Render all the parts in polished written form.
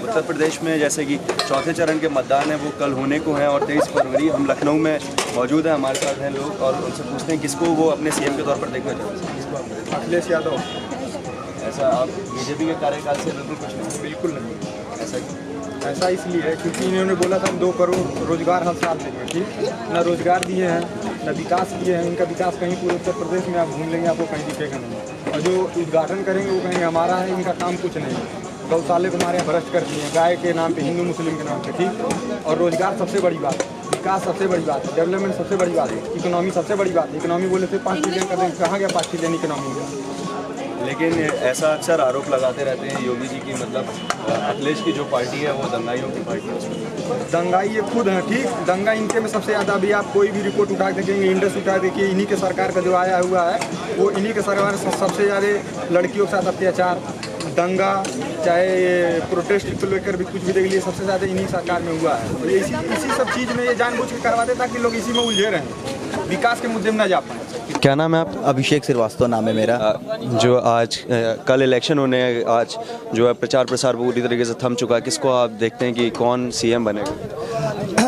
उत्तर प्रदेश में जैसे कि चौथे चरण के मतदान है वो कल होने को हैं और 23 फरवरी हम लखनऊ में मौजूद हैं, हमारे साथ हैं लोग और उनसे पूछते हैं किसको वो अपने सीएम के तौर पर देखना चाहते हैं। किसको आप? अखिलेश यादव। ऐसा आप बीजेपी के कार्यकाल से बिल्कुल कुछ नहीं? बिल्कुल नहीं। ऐसा क्यों? ऐसा इसलिए है क्योंकि इन्होंने बोला था हम 2 करोड़ रोजगार हर साल देंगे, ठीक, ना रोजगार दिए हैं ना विकास किए हैं। इनका विकास कहीं पूरे उत्तर प्रदेश में आप घूम लेंगे आपको कहीं दिखेगा नहीं। और जो उद्घाटन करेंगे वो कहेंगे हमारा है, इनका काम कुछ नहीं है। गौशाले को हमारे यहाँ भ्रष्ट कर दिए हैं, गाय के नाम पे, हिंदू मुस्लिम के नाम पे, ठीक। और रोजगार सबसे बड़ी बात है, विकास सबसे बड़ी बात है, डेवलपमेंट सबसे बड़ी बात है, इकोनॉमी सबसे बड़ी बात है। इकोनॉमी बोले थे 5 ट्रिलियन का देंगे, कहाँ गया 5 ट्रिलियन इकोनॉमी का? लेकिन ऐसा अक्सर आरोप लगाते रहते हैं योगी जी की, मतलब अखिलेश की जो पार्टी है वो दंगाइयों की पार्टी है। दंगाई ये खुद हैं, ठीक। दंगा इनके में सबसे ज़्यादा, अभी आप कोई भी रिपोर्ट उठा के देखेंगे, इंडस उठा देखिए, इन्हीं के सरकार का जो आया हुआ है वो इन्हीं के सरकार सबसे ज़्यादा लड़कियों के साथ अत्याचार, दंगा, चाहे ये प्रोटेस्ट को लेकर भी कुछ भी देख लिए, सबसे ज़्यादा इन्हीं सरकार में हुआ है। तो इसी सब चीज़ में ये जानबूझ के करवाते ताकि लोग इसी में उलझे रहें, विकास के मुद्दे में ना जा पाए। क्या नाम है आप? अभिषेक श्रीवास्तव नाम है मेरा। जो आज कल इलेक्शन होने हैं, आज जो है प्रचार प्रसार पूरी तरीके से थम चुका है, किसको आप देखते हैं कि कौन सीएम बनेगा?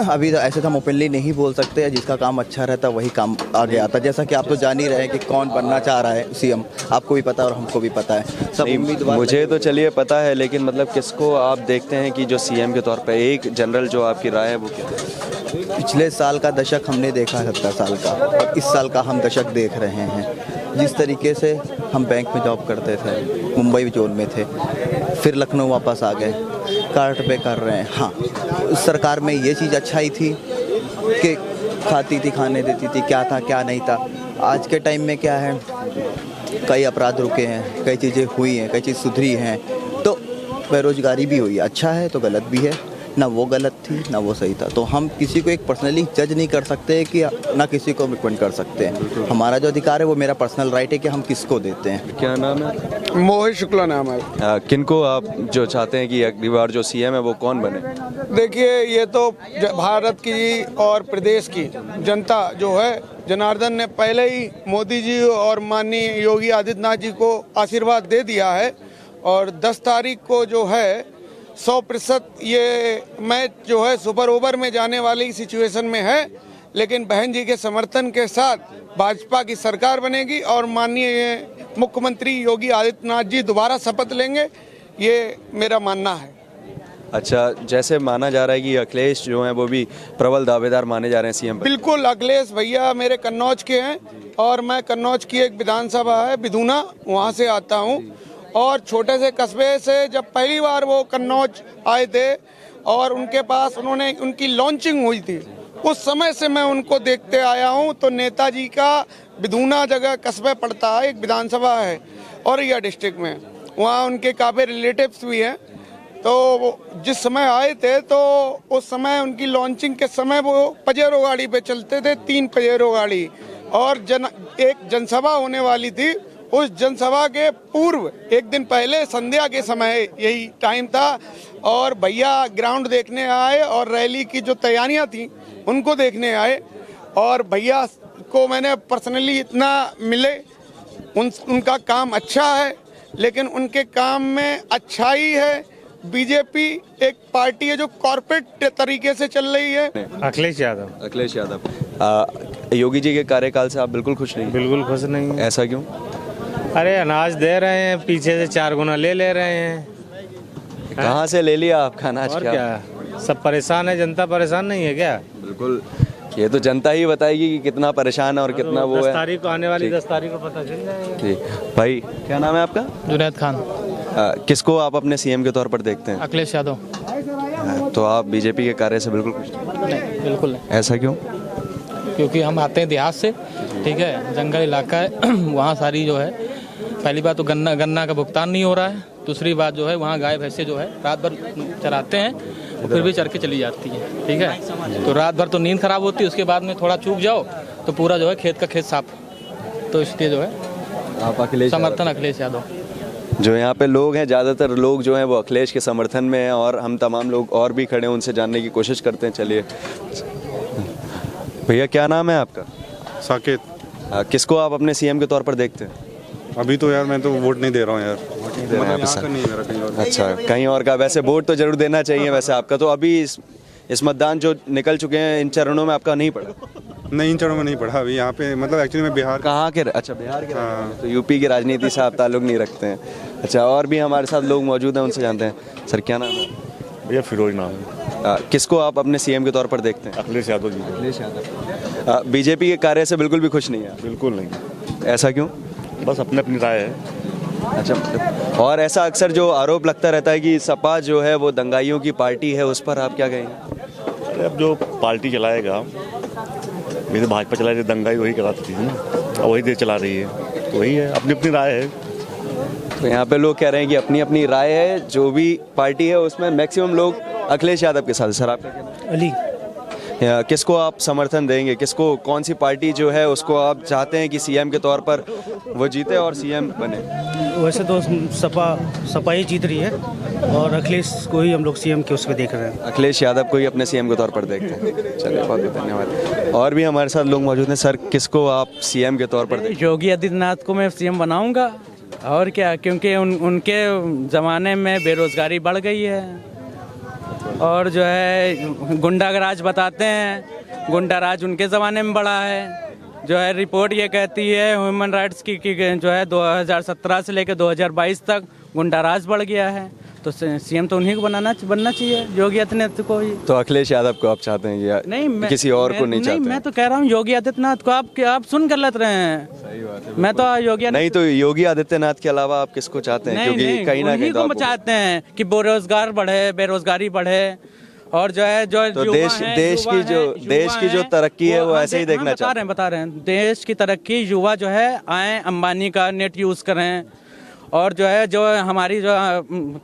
अभी तो ऐसे तो हम ओपनली नहीं बोल सकते, जिसका काम अच्छा रहता वही काम आगे आता। जैसा कि आप तो जान ही रहे हैं कि कौन बनना चाह रहा है सीएम, आपको भी पता है और हमको भी पता है, सब उम्मीदवार। मुझे तो चलिए पता है, लेकिन मतलब किसको आप देखते हैं कि जो सीएम के तौर पे एक जनरल जो आपकी राय है वो क्या है? पिछले साल का दशक हमने देखा 70 साल का, और इस साल का हम दशक देख रहे हैं। जिस तरीके से हम बैंक में जॉब करते थे, मुंबई जोन में थे, फिर लखनऊ वापस आ गए, कार्ट पे कर रहे हैं। हाँ, उस सरकार में ये चीज़ अच्छाई थी कि खाती थी, खाने देती थी, क्या था क्या नहीं था। आज के टाइम में क्या है, कई अपराध रुके हैं, कई चीज़ें हुई हैं, कई चीज़ सुधरी हैं, तो बेरोजगारी भी हुई है। अच्छा है तो गलत भी है, ना वो गलत थी ना वो सही था। तो हम किसी को एक पर्सनली जज नहीं कर सकते कि ना किसी को रिकमेंड कर सकते हैं। हमारा जो अधिकार है वो मेरा पर्सनल राइट है कि हम किसको देते हैं। क्या नाम है? मोहित शुक्ला नाम है। किनको आप जो चाहते हैं कि अगली बार जो सीएम है वो कौन बने? देखिए, ये तो भारत की और प्रदेश की जनता जो है, जनार्दन ने पहले ही मोदी जी और माननीय योगी आदित्यनाथ जी को आशीर्वाद दे दिया है। और 10 तारीख को जो है 100% ये मैच जो है सुपर ओवर में जाने वाली सिचुएशन में है। लेकिन बहन जी के समर्थन के साथ भाजपा की सरकार बनेगी और माननीय मुख्यमंत्री योगी आदित्यनाथ जी दोबारा शपथ लेंगे, ये मेरा मानना है। अच्छा, जैसे माना जा रहा है कि अखिलेश जो हैं वो भी प्रबल दावेदार माने जा रहे हैं सीएम पर। बिल्कुल, अखिलेश भैया मेरे कन्नौज के हैं और मैं कन्नौज की एक विधानसभा है बिधूना, वहाँ से आता हूँ। और छोटे से कस्बे से जब पहली बार वो कन्नौज आए थे और उनके पास उनकी लॉन्चिंग हुई थी, उस समय से मैं उनको देखते आया हूँ। तो नेताजी का बिधूना जगह कस्बे पड़ता है, एक विधानसभा है औरैया डिस्ट्रिक्ट में, वहाँ उनके काफ़ी रिलेटिव्स भी हैं। तो जिस समय आए थे तो उस समय उनकी लॉन्चिंग के समय वो पजेरो गाड़ी पे चलते थे, 3 पजेरो गाड़ी, और एक जनसभा होने वाली थी। उस जनसभा के पूर्व एक दिन पहले संध्या के समय यही टाइम था और भैया ग्राउंड देखने आए और रैली की जो तैयारियां थी उनको देखने आए। और भैया को मैंने पर्सनली इतना मिले, उनका काम अच्छा है, लेकिन उनके काम में अच्छाई है। बीजेपी एक पार्टी है जो कॉर्पोरेट तरीके से चल रही है। अखिलेश यादव। अखिलेश यादव। योगी जी के कार्यकाल से आप बिल्कुल खुश नहीं? बिल्कुल खुश नहीं। ऐसा क्यों? अरे अनाज दे रहे हैं, पीछे से 4 गुना ले रहे हैं। कहाँ से ले लिया आपका अनाज? और क्या सब परेशान है, जनता परेशान नहीं है क्या? बिल्कुल, ये तो जनता ही बताएगी कि कितना परेशान है और कितना वो है। 10 तारीख को आने वाली 10 तारीख को पता चल जाएगा। ठीक भाई, क्या नाम है आपका? जुनैद खान। किसको आप अपने सीएम के तौर पर देखते हैं? अखिलेश यादव। तो आप बीजेपी के कार्य से बिल्कुल खुश नहीं? बिल्कुल नहीं। ऐसा क्यों? क्योंकि हम आते हैं देहात से, ठीक है, जंगल इलाका है वहाँ सारी जो है, पहली बात तो गन्ना का भुगतान नहीं हो रहा है। दूसरी बात जो है वहाँ गाय भैंसे जो है रात भर चराते हैं और फिर भी चर के चली जाती है, ठीक है। तो रात भर तो नींद खराब होती है, उसके बाद में थोड़ा चूक जाओ तो पूरा जो है खेत का खेत साफ। तो इसलिए जो है आप अखिलेश समर्थन अखिलेश यादव। जो यहाँ पे लोग हैं, ज़्यादातर लोग जो हैं वो अखिलेश के समर्थन में हैं और हम तमाम लोग और भी खड़े हैं, उनसे जानने की कोशिश करते हैं। चलिए भैया, क्या नाम है आपका? साकेत। किसको आप अपने सीएम के तौर पर देखते हैं? अभी तो यार मैं तो वोट नहीं दे रहा हूँ यार। दे रहे हैं मतलब आप इस यहाँ साल? का नहीं मेरा कहीं और। अच्छा, कहीं और का। वैसे वोट तो जरूर देना चाहिए वैसे आपका। तो अभी इस मतदान जो निकल चुके हैं इन चरणों में आपका नहीं पड़ा? नहीं, इन चरणों में नहीं पढ़ा अभी यहाँ पे, मतलब एक्चुअली मैं बिहार का। कहाँ के? अच्छा, बिहार के। तो यूपी की राजनीति से आप ताल्लुक नहीं रखते हैं। अच्छा, और भी हमारे साथ लोग मौजूद हैं, उनसे जानते हैं। सर क्या नाम है? भैया फिरोज नाम है। किसको आप अपने सीएम के तौर पर देखते हैं? अखिलेश यादव जी। अखिलेश यादव। बीजेपी के कार्य से बिल्कुल भी खुश नहीं है? बिल्कुल नहीं, ऐसा क्यों? बस अपने अपनी राय है। अच्छा, और ऐसा अक्सर जो आरोप लगता रहता है कि सपा जो है वो दंगाइयों की पार्टी है, उस पर आप क्या कहेंगे? अरे अब जो पार्टी चलाएगा, मेरे भाजपा चला रही दंगाई वही कराती थी ना, और वही देर चला रही है, तो वही है, अपनी अपनी राय है। तो यहाँ पे लोग कह रहे हैं कि अपनी अपनी राय है, जो भी पार्टी है उसमें मैक्सिमम लोग अखिलेश यादव के साथ। सर आप क्या कहते हैं? अली। किसको आप समर्थन देंगे? किसको, कौन सी पार्टी जो है उसको आप चाहते हैं कि सीएम के तौर पर वो जीते और सीएम बने? वैसे तो सपा ही जीत रही है और अखिलेश को ही हम लोग सीएम के उस पर देख रहे हैं। अखिलेश यादव को ही अपने सीएम के तौर पर देखते हैं। चलिए, बहुत बहुत धन्यवाद। और भी हमारे साथ लोग मौजूद हैं। सर किसको आप सीएम के तौर पर देखते हैं? योगी आदित्यनाथ को मैं सीएम बनाऊंगा, और क्या, क्योंकि उनके ज़माने में बेरोजगारी बढ़ गई है, और जो है गुंडाराज बताते हैं, गुंडाराज उनके ज़माने में बढ़ा है। जो है रिपोर्ट ये कहती है ह्यूमन राइट्स की कि जो है 2017 से लेकर 2022 तक गुंडाराज बढ़ गया है। तो सीएम तो उन्हीं को बनना चाहिए, योगी आदित्यनाथ को ही। तो अखिलेश यादव को आप चाहते हैं या नहीं, किसी और को नहीं चाहते? मैं तो कह रहा हूँ योगी आदित्यनाथ को। आप सुन कर लग रहे हैं। सही बात है। मैं तो योगी नहीं, तो योगी आदित्यनाथ के अलावा आप किसको चाहते हैं? क्योंकि कहीं ना कहीं तो चाहते हैं कि बेरोजगार बढ़े, बेरोजगारी बढ़े, और जो है जो तो देश की जो तरक्की है वो ऐसे ही देखना चाहते हैं। बता रहे हैं देश की तरक्की, युवा जो है आए, अंबानी का नेट यूज करें, और जो है जो हमारी जो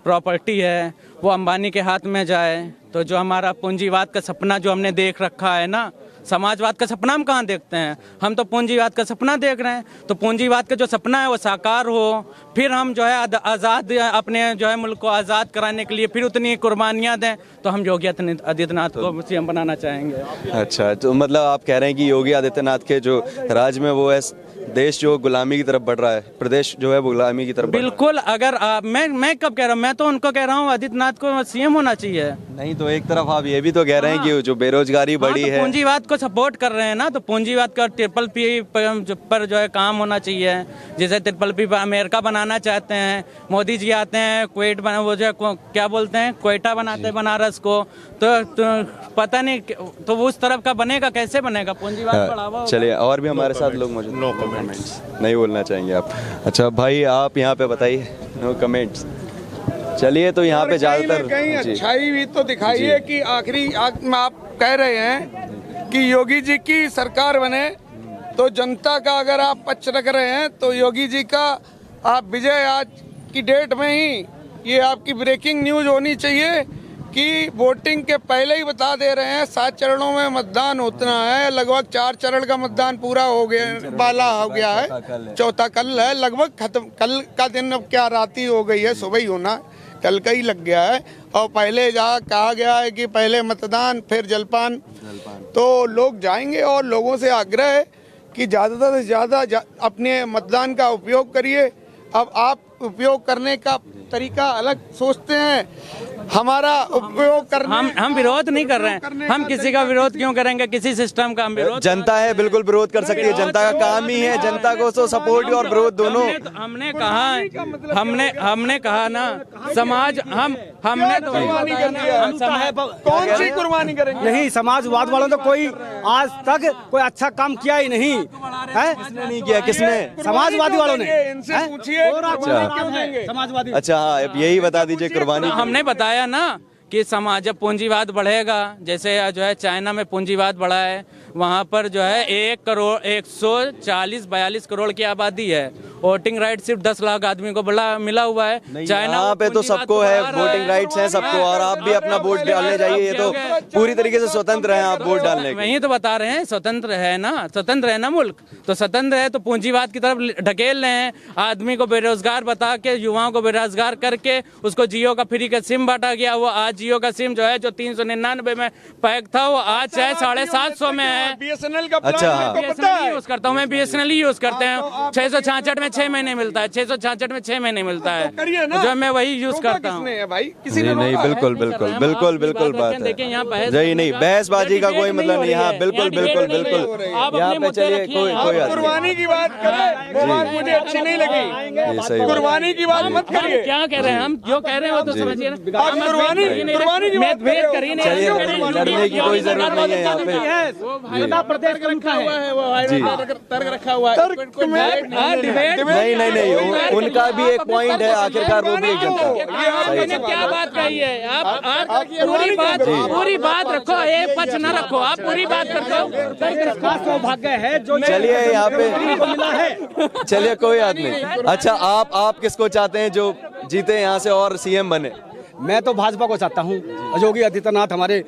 प्रॉपर्टी है वो अंबानी के हाथ में जाए। तो जो हमारा पूंजीवाद का सपना जो हमने देख रखा है ना, समाजवाद का सपना हम कहाँ देखते हैं, हम तो पूंजीवाद का सपना देख रहे हैं। तो पूंजीवाद का जो सपना है वो साकार हो, फिर हम जो है आज़ाद, अपने जो है मुल्क को आज़ाद कराने के लिए फिर उतनी कुर्बानियाँ दें। तो हम योगी आदित्यनाथ को सीएम बनाना चाहेंगे। अच्छा, तो मतलब आप कह रहे हैं कि योगी आदित्यनाथ के जो राज में वो है, देश जो गुलामी की तरफ बढ़ रहा है, प्रदेश जो है वो गुलामी की तरफ बढ़ रहा है। बिल्कुल। अगर मैं कब कह रहा हूँ, मैं तो उनको कह रहा हूँ आदित्यनाथ को सीएम होना चाहिए। नहीं, तो एक तरफ आप ये भी तो कह रहे हैं कि जो बेरोजगारी बढ़ी है, पूंजीवाद को सपोर्ट कर रहे हैं ना, तो पूंजीवाद का ट्रिपल पी पर जो है काम होना चाहिए। जैसे ट्रिपल पी पर अमेरिका बनाना चाहते हैं, मोदी जी आते हैं कुवैत बना, वो जो क्या बोलते हैं, क्वेटा बनाते हैं बनारस को। तो पता नहीं तो उस तरफ का बनेगा, कैसे बनेगा? पूंजीवाद बढ़ावा होगा। चलिए, और भी हमारे साथ लोग मौजूद। No comments. नहीं बोलना चाहेंगे आप? अच्छा भाई, आप यहाँ पे बताइए। No comments. चलिए, तो यहाँ पे ज्यादातर कहीं अच्छाई भी तो दिखाइए कि आखिरी में आप कह रहे हैं कि योगी जी की सरकार बने, तो जनता का अगर आप पक्ष रख रहे हैं तो योगी जी का आप विजय आज की डेट में ही, ये आपकी ब्रेकिंग न्यूज होनी चाहिए कि वोटिंग के पहले ही बता दे रहे हैं 7 चरणों में मतदान होना है। लगभग 4 चरण का मतदान पूरा हो गया, बाला हो गया है, चौथा कल है, लगभग खत्म। कल का दिन अब क्या राती हो गई है, सुबह ही होना, कल का ही लग गया है। और पहले जहाँ कहा गया है कि पहले मतदान फिर जलपान, तो लोग जाएंगे। और लोगों से आग्रह है कि ज़्यादा से ज़्यादा अपने मतदान का उपयोग करिए। अब आप उपयोग करने का तरीका अलग सोचते हैं, हमारा उपयोग करने, हम विरोध नहीं कर रहे हैं। हम किसी का विरोध क्यों करेंगे? किसी सिस्टम का हम विरोध, जनता है, बिल्कुल विरोध कर सकती है। जनता का काम ही है जनता को तो सपोर्ट और विरोध दोनों। हमने कहा ना, समाज हमने तो कौन सी कुर्बानी करेंगे? नहीं, समाजवाद वालों ने कोई आज तक कोई अच्छा काम किया ही नहीं है। किसने नहीं किया? किसने? समाजवादी वालों ने। इनसे पूछिए समाजवादी। अच्छा, हाँ, अब यही बता दीजिए कुर्बानी। हमने बताया ना कि समाज जब पूंजीवाद बढ़ेगा, जैसे जो है चाइना में पूंजीवाद बढ़ा है, वहाँ पर जो है 1,140-42 करोड़ की आबादी है। वोटिंग राइट सिर्फ 10 लाख आदमी को मिला हुआ है। चाइना यहाँ पे तो सबको है, वोटिंग राइट्स है सबको, और आप भी अपना वोट डालने जाइए। ये तो पूरी तरीके से स्वतंत्र हैं आप वोट डालने के। वही तो बता रहे हैं, स्वतंत्र है ना, स्वतंत्र है ना मुल्क। तो स्वतंत्र है तो पूंजीवाद की तरफ ढकेल रहे हैं। आदमी को बेरोजगार बता के, युवाओं को बेरोजगार करके उसको जियो का फ्री का सिम बांटा गया। वो आज जियो का सिम जो है, जो 399 में पैक था, वो आज चाहे 750 में है। BSNL का अच्छा, हाँ। BSNL यूज करता हूँ मैं, BSNL यूज करते हैं। 666 में 6 महीने मिलता है, 666 में 6 महीने मिलता है, जो मैं वही यूज करता हूँ। भाई किसी ने नहीं, बिल्कुल बिल्कुल बिल्कुल बिल्कुल बात है। देखिए यहाँ नहीं नहीं, बहसबाजी का कोई मतलब नहीं। हाँ बिल्कुल बिल्कुल बिल्कुल, यहाँ पे चलिए कोई कुर्बानी की बात करें, वो बात मुझे अच्छी नहीं लगी। कुर्बानी की बात मत करिए। क्या कह रहे हैं हम, जो कह रहे हैं वो तो समझिए ना। आप कुर्बानी की बात भेद करिए नहीं, चलिए, लड़ने की कोई जरूरत नहीं है यहाँ पे। प्रदेश का रखा हुआ है, वो तर्क रखा हुआ है। नहीं नहीं नहीं, उनका भी एक पॉइंट है, आखिरकार वो भी एक जनता है। आपने क्या बात कही है, आप पूरी बात रखो, एक पक्ष न रखो, आप पूरी बात रखो। सौभाग्य है जो चलिए यहाँ पे, चलिए कोई बात नहीं। अच्छा, आप किसको चाहते हैं जो जीते यहाँ से और सीएम बने? मैं तो भाजपा को चाहता हूँ, योगी आदित्यनाथ हमारे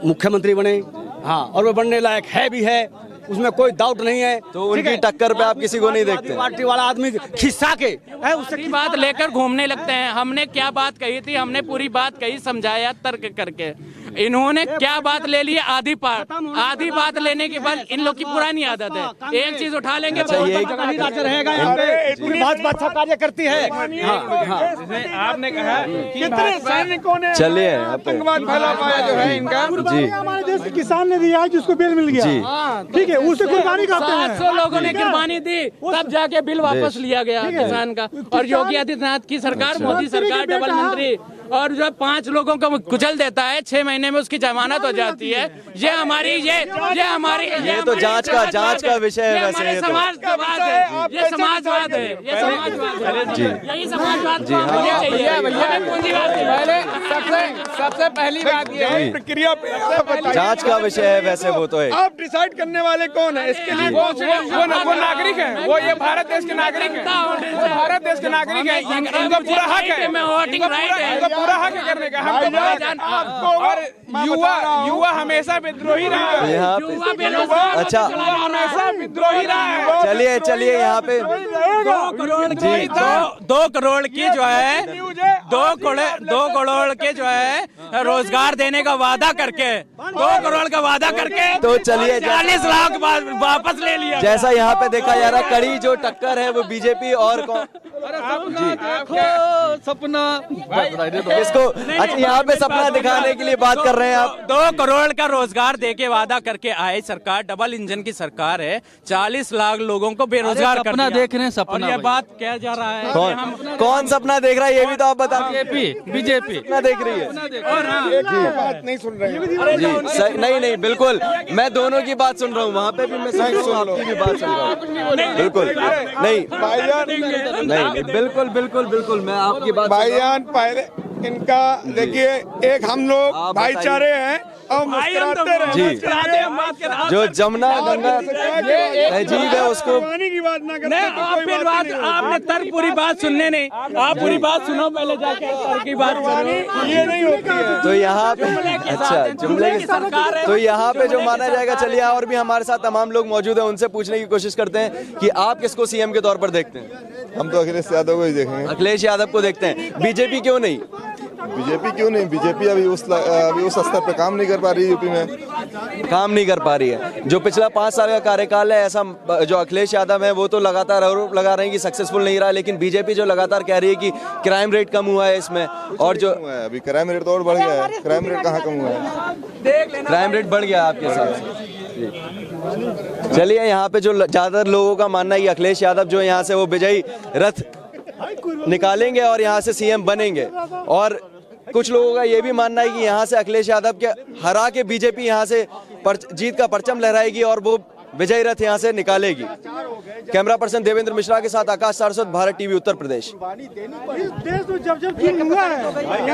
मुख्यमंत्री बने। हाँ, और वो बनने लायक है भी है, उसमें कोई डाउट नहीं है। तो उनकी टक्कर पे आप किसी को नहीं देखते? पार्टी वाला आदमी खिस्सा के है, उसकी बात लेकर घूमने लगते हैं। हमने क्या बात कही थी, हमने पूरी बात कही, समझाया तर्क करके। इन्होंने क्या बात ले ली, आधी बात लेने के बाद इन लोग की पुरानी आदत है, एक चीज उठा लेंगे। राज्य रहेगा यहाँ पे, पूरी भाजपा अच्छा कार्य करती है। आपने कहा कितने सैनिकों ने चलिए आतंकवाद फैला पाया जो है इनका। जी, हमारे देश के किसान ने दिया है जिसको बेल मिल गया। जी ठीक है, उससे कुर्बानी करते हैं। 700 लोगों ने कुर्बानी दी, तब जाके बिल वापस लिया गया किसान का। और योगी आदित्यनाथ की सरकार, मोदी सरकार, डबल मंत्री, और जो 5 लोगों को कुचल देता है, 6 महीने में उसकी जमानत हो जाती है। ये हमारी ये तो जांच का विषय है। वैसे ये तो समाजवाद है, ये समाजवाद है, ये समाजवाद है जी, यही समाजवाद जी। पहले सबसे पहली बात ये है, प्रक्रिया जांच का विषय है वैसे वो तो है। आप डिसाइड करने वाले कौन है इसके लिए? वो नागरिक है, वो ये भारत देश के नागरिक है, भारत देश के नागरिक है, इनका पूरा हक है, वोटिंग राइट है, पूरा हक है करने का। हमको और युवा हमेशा विद्रोही रहा है। अच्छा, हमेशा विद्रोही रहा है। चलिए यहाँ पे 2 करोड़ की जो है 2 करोड़ के जो है रोजगार देने का वादा करके, 2 करोड़ का वादा करके, तो चलिए 40 लाख वापस ले लिया। जैसा यहाँ पे देखा जा रहा, कड़ी जो टक्कर है वो बीजेपी और कौन सपना इसको, अच्छा यहाँ पे सपना दिखाने के लिए बात कर रहे हैं आप। 2 करोड़ का रोजगार देके वादा करके आए सरकार, डबल इंजन की सरकार है, 40 लाख लोगों को बेरोजगार करना देख रहे हैं। सपना, और ये बात क्या जा रहा है, कौन सपना देख रहा है ये भी तो आप बता। बीजेपी सपना देख रही है बात नहीं सुन रहे हैं जी। नहीं बिल्कुल, मैं दोनों की बात सुन रहा हूँ, वहाँ पे भी मैं आपकी भी बात सुन रहा हूँ। बिल्कुल नहीं, बिल्कुल मैं आपकी बात। भाईजान, पहले इनका देखिए, एक हम लोग भाईचारे हैं और मुस्कुराते रहे जी। जो जमुना गंगा तहजीब है उसको की बात ना करते तो कोई फिर बात, आपने तर्क पूरी बात सुनने नहीं, आप पूरी बात सुनो पहले जाके, तर्क की बात ये नहीं होती है। तो यहाँ पे अच्छा जुमले की सरकार है, तो यहाँ पे जो माना जाएगा। चलिए, और भी हमारे साथ तमाम लोग मौजूद हैं, उनसे पूछने की कोशिश करते हैं कि आप किसको सीएम के तौर पर देखते हैं? हम तो अखिलेश यादव को ही देखेंगे। अखिलेश यादव को देखते हैं, बीजेपी क्यों नहीं? बीजेपी क्यों नहीं? बीजेपी अभी उस स्तर पे काम नहीं कर पा रही है, यूपी में काम नहीं कर पा रही है। जो पिछला 5 साल का कार्यकाल है, ऐसा जो अखिलेश यादव है वो तो लगातार आरोप लगा रहे हैं कि सक्सेसफुल नहीं रहा, लेकिन बीजेपी जो लगातार कह रही है कि क्राइम रेट कम हुआ है इसमें, और जो अभी क्राइम रेट तो और बढ़ गया है। क्राइम रेट कहाँ कम हुआ है? क्राइम रेट बढ़ गया आपके हिसाब से? चलिए, यहाँ पे जो ज्यादातर लोगों का मानना है कि अखिलेश यादव जो यहाँ से वो विजयी रथ निकालेंगे और यहाँ से सीएम बनेंगे, और कुछ लोगों का ये भी मानना है कि यहाँ से अखिलेश यादव के हरा के बीजेपी यहाँ से जीत का परचम लहराएगी और वो विजयी रथ यहाँ से निकालेगी। कैमरा पर्सन देवेंद्र मिश्रा के साथ आकाश सारस्वत, भारत टीवी, उत्तर प्रदेश। देश तो जब हुआ है।